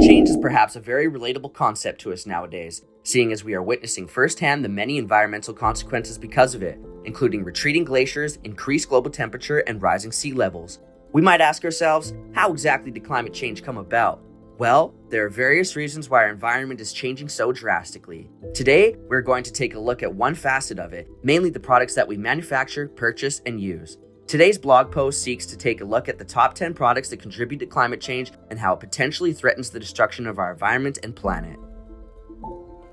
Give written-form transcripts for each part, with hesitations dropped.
change is perhaps a very relatable concept to us nowadays, seeing as we are witnessing firsthand the many environmental consequences because of it, including retreating glaciers, increased global temperature, and rising sea levels. We might ask ourselves, how exactly did climate change come about? Well, there are various reasons why our environment is changing so drastically. Today, we're going to take a look at one facet of it, mainly the products that we manufacture, purchase, and use. Today's blog post seeks to take a look at the top 10 products that contribute to climate change and how it potentially threatens the destruction of our environment and planet.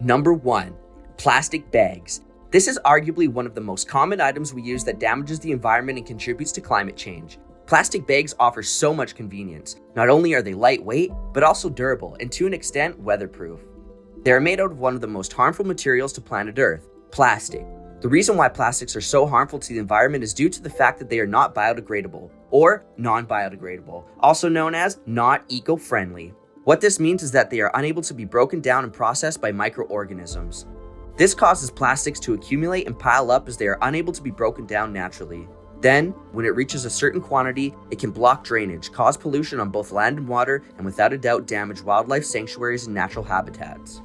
Number 1. Plastic bags. This is arguably one of the most common items we use that damages the environment and contributes to climate change. Plastic bags offer so much convenience. Not only are they lightweight, but also durable and to an extent weatherproof. They are made out of one of the most harmful materials to planet Earth, plastic. The reason why plastics are so harmful to the environment is due to the fact that they are not biodegradable, or non-biodegradable, also known as not eco-friendly. What this means is that they are unable to be broken down and processed by microorganisms. This causes plastics to accumulate and pile up as they are unable to be broken down naturally. Then, when it reaches a certain quantity, it can block drainage, cause pollution on both land and water, and without a doubt damage wildlife sanctuaries and natural habitats.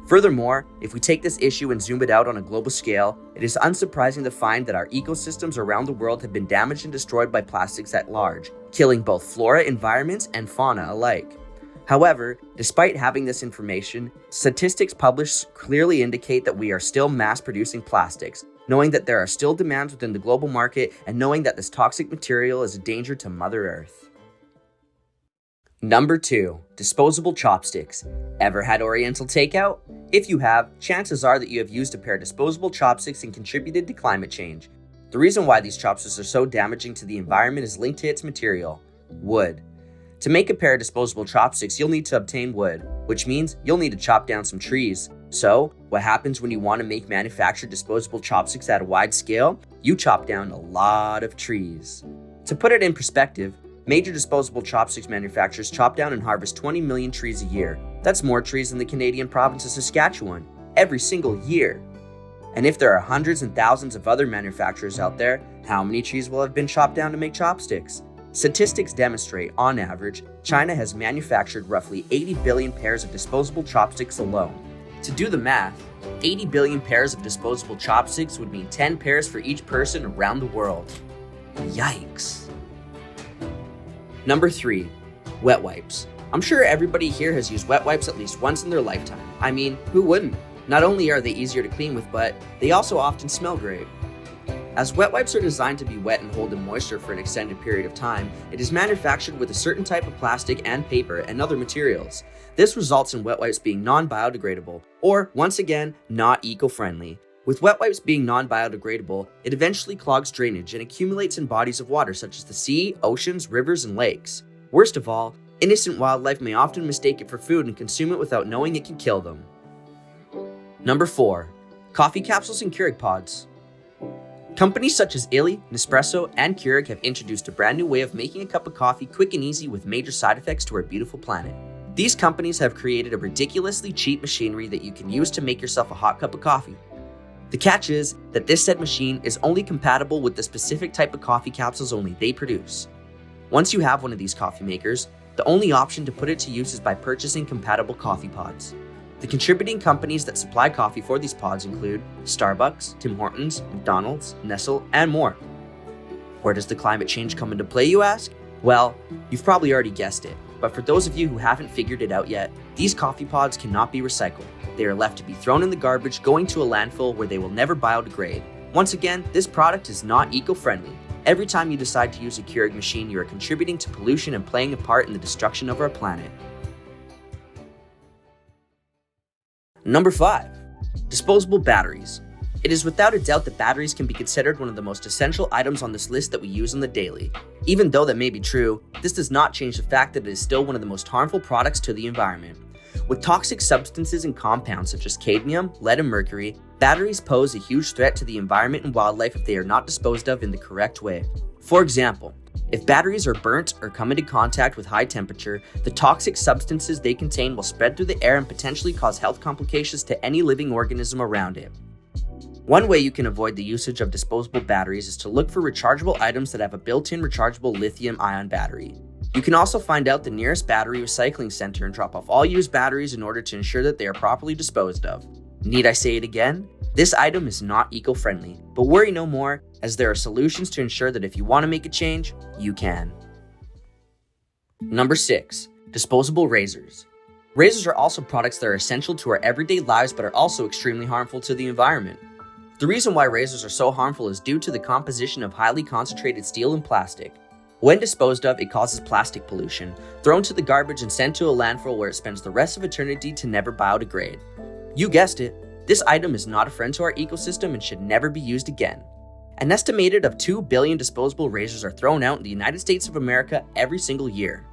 Furthermore, if we take this issue and zoom it out on a global scale, it is unsurprising to find that our ecosystems around the world have been damaged and destroyed by plastics at large, killing both flora, environments, and fauna alike. However, despite having this information, statistics published clearly indicate that we are still mass-producing plastics, knowing that there are still demands within the global market and knowing that this toxic material is a danger to Mother Earth. Number 2. Disposable chopsticks. Ever had Oriental takeout? If you have, chances are that you have used a pair of disposable chopsticks and contributed to climate change. The reason why these chopsticks are so damaging to the environment is linked to its material, wood. To make a pair of disposable chopsticks, you'll need to obtain wood, which means you'll need to chop down some trees. So, what happens when you want to make manufactured disposable chopsticks at a wide scale? You chop down a lot of trees. To put it in perspective, major disposable chopsticks manufacturers chop down and harvest 20 million trees a year. That's more trees than the Canadian province of Saskatchewan, every single year. And if there are hundreds and thousands of other manufacturers out there, how many trees will have been chopped down to make chopsticks? Statistics demonstrate, on average, China has manufactured roughly 80 billion pairs of disposable chopsticks alone. To do the math, 80 billion pairs of disposable chopsticks would mean 10 pairs for each person around the world. Yikes. Number 3. Wet wipes. I'm sure everybody here has used wet wipes at least once in their lifetime. I mean, who wouldn't? Not only are they easier to clean with, but they also often smell great. As wet wipes are designed to be wet and hold in moisture for an extended period of time, it is manufactured with a certain type of plastic and paper and other materials. This results in wet wipes being non-biodegradable, or, once again, not eco-friendly. With wet wipes being non-biodegradable, it eventually clogs drainage and accumulates in bodies of water such as the sea, oceans, rivers, and lakes. Worst of all, innocent wildlife may often mistake it for food and consume it without knowing it can kill them. Number 4. Coffee capsules and Keurig pods. Companies such as Illy, Nespresso, and Keurig have introduced a brand new way of making a cup of coffee quick and easy with major side effects to our beautiful planet. These companies have created a ridiculously cheap machinery that you can use to make yourself a hot cup of coffee. The catch is that this said machine is only compatible with the specific type of coffee capsules only they produce. Once you have one of these coffee makers, the only option to put it to use is by purchasing compatible coffee pods. The contributing companies that supply coffee for these pods include Starbucks, Tim Hortons, McDonald's, Nestle, and more. Where does the climate change come into play, you ask? Well, you've probably already guessed it, but for those of you who haven't figured it out yet, these coffee pods cannot be recycled. They are left to be thrown in the garbage, going to a landfill where they will never biodegrade. Once again, this product is not eco-friendly. Every time you decide to use a Keurig machine, you are contributing to pollution and playing a part in the destruction of our planet. Number 5. Disposable batteries. It is without a doubt that batteries can be considered one of the most essential items on this list that we use on the daily. Even though that may be true, this does not change the fact that it is still one of the most harmful products to the environment. With toxic substances and compounds such as cadmium, lead, and mercury, batteries pose a huge threat to the environment and wildlife if they are not disposed of in the correct way. For example, if batteries are burnt or come into contact with high temperature, the toxic substances they contain will spread through the air and potentially cause health complications to any living organism around it. One way you can avoid the usage of disposable batteries is to look for rechargeable items that have a built-in rechargeable lithium-ion battery. You can also find out the nearest battery recycling center and drop off all used batteries in order to ensure that they are properly disposed of. Need I say it again? This item is not eco-friendly, but worry no more, as there are solutions to ensure that if you want to make a change, you can. Number 6. Disposable razors. Razors are also products that are essential to our everyday lives but are also extremely harmful to the environment. The reason why razors are so harmful is due to the composition of highly concentrated steel and plastic. When disposed of, it causes plastic pollution, thrown to the garbage and sent to a landfill where it spends the rest of eternity to never biodegrade. You guessed it, this item is not a friend to our ecosystem and should never be used again. An estimated of 2 billion disposable razors are thrown out in the United States of America every single year.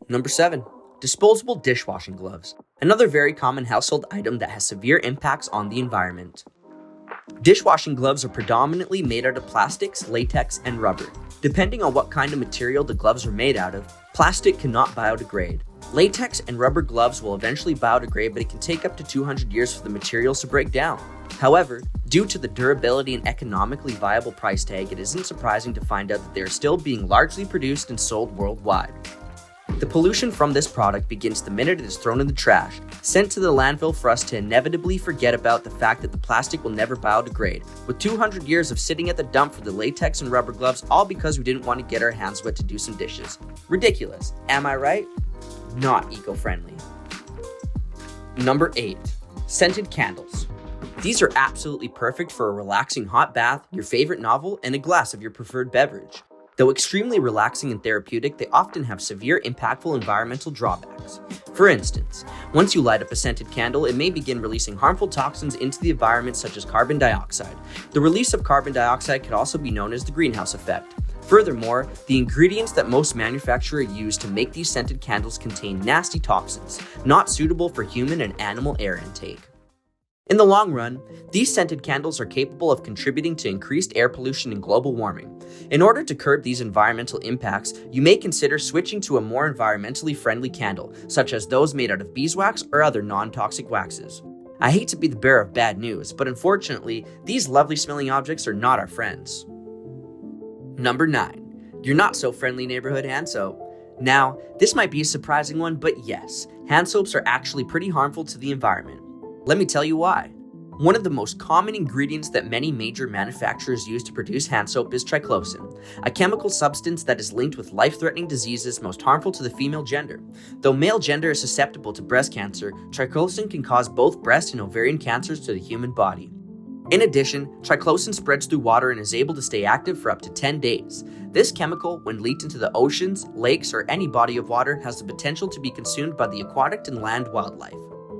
Number 7. Disposable dishwashing gloves. Another very common household item that has severe impacts on the environment. Dishwashing gloves are predominantly made out of plastics, latex, and rubber. Depending on what kind of material the gloves are made out of, plastic cannot biodegrade. Latex and rubber gloves will eventually biodegrade, but it can take up to 200 years for the materials to break down. However, due to the durability and economically viable price tag, it isn't surprising to find out that they are still being largely produced and sold worldwide. The pollution from this product begins the minute it is thrown in the trash, sent to the landfill for us to inevitably forget about the fact that the plastic will never biodegrade, with 200 years of sitting at the dump for the latex and rubber gloves, all because we didn't want to get our hands wet to do some dishes. Ridiculous, am I right? Not eco-friendly. Number 8. Scented candles. These are absolutely perfect for a relaxing hot bath, your favorite novel, and a glass of your preferred beverage. Though extremely relaxing and therapeutic, they often have severe, impactful environmental drawbacks. For instance, once you light up a scented candle, it may begin releasing harmful toxins into the environment such as carbon dioxide. The release of carbon dioxide can also be known as the greenhouse effect. Furthermore, the ingredients that most manufacturers use to make these scented candles contain nasty toxins, not suitable for human and animal air intake. In the long run, these scented candles are capable of contributing to increased air pollution and global warming. In order to curb these environmental impacts, you may consider switching to a more environmentally friendly candle, such as those made out of beeswax or other non-toxic waxes. I hate to be the bearer of bad news, but unfortunately, these lovely smelling objects are not our friends. Number 9. Your not-so-friendly neighborhood hand soap. Now, this might be a surprising one, but yes, hand soaps are actually pretty harmful to the environment. Let me tell you why. One of the most common ingredients that many major manufacturers use to produce hand soap is triclosan, a chemical substance that is linked with life-threatening diseases most harmful to the female gender. Though male gender is susceptible to breast cancer, triclosan can cause both breast and ovarian cancers to the human body. In addition, triclosan spreads through water and is able to stay active for up to 10 days. This chemical, when leaked into the oceans, lakes, or any body of water, has the potential to be consumed by the aquatic and land wildlife.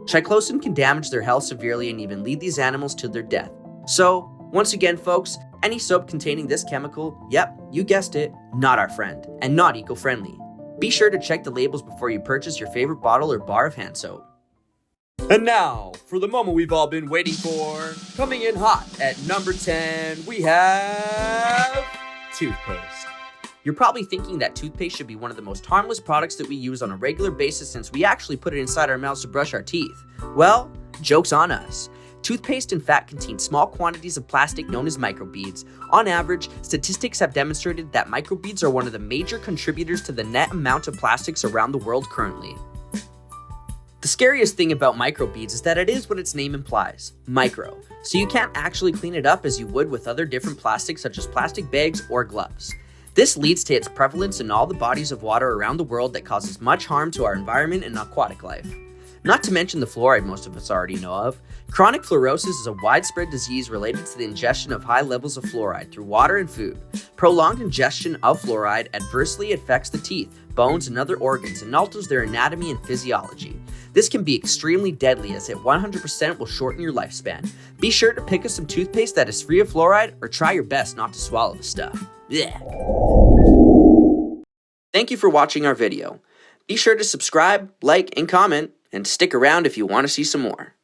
Triclosan can damage their health severely and even lead these animals to their death. So, once again folks, any soap containing this chemical, yep, you guessed it, not our friend, and not eco-friendly. Be sure to check the labels before you purchase your favorite bottle or bar of hand soap. And now, for the moment we've all been waiting for, coming in hot at number 10, we have toothpaste. You're probably thinking that toothpaste should be one of the most harmless products that we use on a regular basis since we actually put it inside our mouths to brush our teeth. Well, joke's on us. Toothpaste in fact contains small quantities of plastic known as microbeads. On average, statistics have demonstrated that microbeads are one of the major contributors to the net amount of plastics around the world currently. The scariest thing about microbeads is that it is what its name implies, micro, so you can't actually clean it up as you would with other different plastics such as plastic bags or gloves. This leads to its prevalence in all the bodies of water around the world that causes much harm to our environment and aquatic life. Not to mention the fluoride most of us already know of. Chronic fluorosis is a widespread disease related to the ingestion of high levels of fluoride through water and food. Prolonged ingestion of fluoride adversely affects the teeth, bones, and other organs and alters their anatomy and physiology. This can be extremely deadly as it 100% will shorten your lifespan. Be sure to pick up some toothpaste that is free of fluoride or try your best not to swallow the stuff. Blech. Thank you for watching our video. Be sure to subscribe, like, and comment, and stick around if you want to see some more.